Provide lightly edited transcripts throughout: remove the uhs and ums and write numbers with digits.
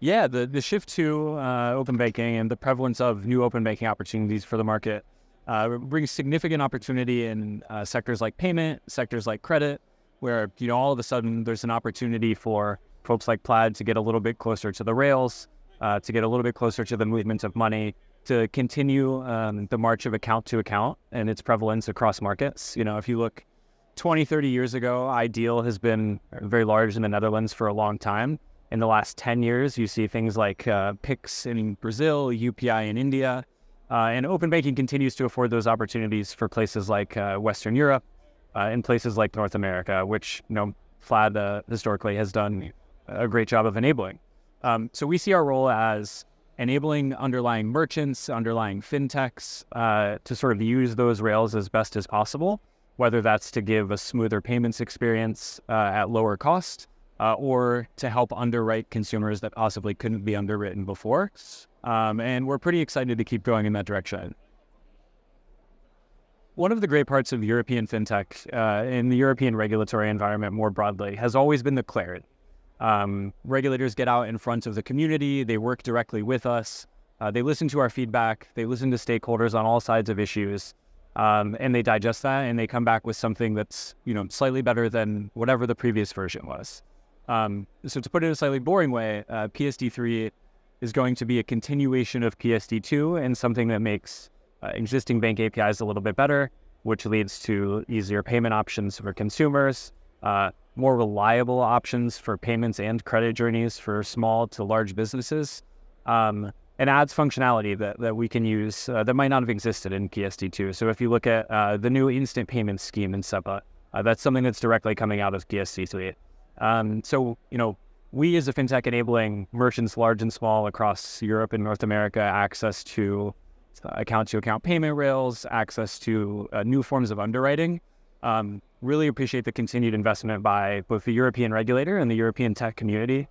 Yeah, the shift to open banking and the prevalence of new open banking opportunities for the market brings significant opportunity in sectors like payment, sectors like credit, where all of a sudden there's an opportunity for folks like Plaid to get a little bit closer to the rails, to get a little bit closer to the movement of money, to continue the march of account to account and its prevalence across markets. If you look 20, 30 years ago, Ideal has been very large in the Netherlands for a long time. In the last 10 years, you see things like Pix in Brazil, UPI in India, and open banking continues to afford those opportunities for places like Western Europe and places like North America, which Plaid historically has done a great job of enabling. So we see our role as enabling underlying merchants, underlying fintechs to sort of use those rails as best as possible, whether that's to give a smoother payments experience at lower cost, or to help underwrite consumers that possibly couldn't be underwritten before. And we're pretty excited to keep going in that direction. One of the great parts of European fintech in the European regulatory environment more broadly has always been the clarity. Regulators get out in front of the community, they work directly with us, they listen to our feedback, they listen to stakeholders on all sides of issues, and they digest that and they come back with something that's slightly better than whatever the previous version was. So to put it in a slightly boring way, PSD3 is going to be a continuation of PSD2 and something that makes existing bank APIs a little bit better, which leads to easier payment options for consumers, more reliable options for payments and credit journeys for small to large businesses, and adds functionality that we can use that might not have existed in PSD2. So if you look at the new instant payment scheme in SEPA, that's something that's directly coming out of PSD3. So, we as a fintech enabling merchants large and small across Europe and North America access to account-to-account payment rails, access to new forms of underwriting. Really appreciate the continued investment by both the European regulator and the European tech community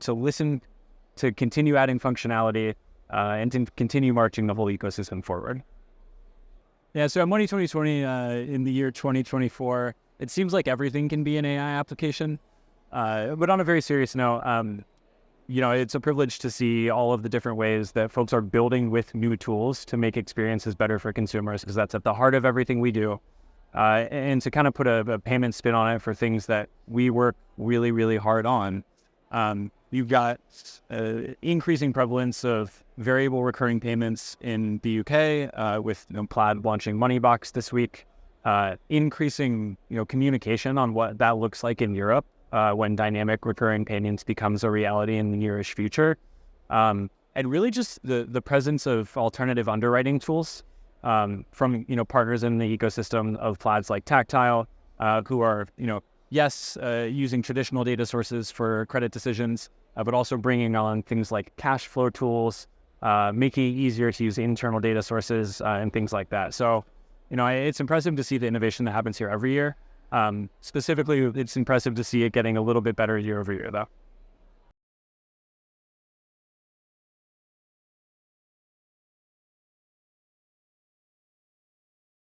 to listen, to continue adding functionality, and to continue marching the whole ecosystem forward. Yeah, so at Money20 in the year 2024, it seems like everything can be an AI application. But on a very serious note, it's a privilege to see all of the different ways that folks are building with new tools to make experiences better for consumers, because that's at the heart of everything we do. And to kind of put a payment spin on it for things that we work really, really hard on. You've got increasing prevalence of variable recurring payments in the UK with Plaid launching Moneybox this week. Increasing communication on what that looks like in Europe when dynamic recurring payments becomes a reality in the nearish future. And really just the presence of alternative underwriting tools from partners in the ecosystem of Plaids like Tactile, who are using traditional data sources for credit decisions, but also bringing on things like cash flow tools, making it easier to use internal data sources and things like that. So it's impressive to see the innovation that happens here every year. Specifically, it's impressive to see it getting a little bit better year over year, though.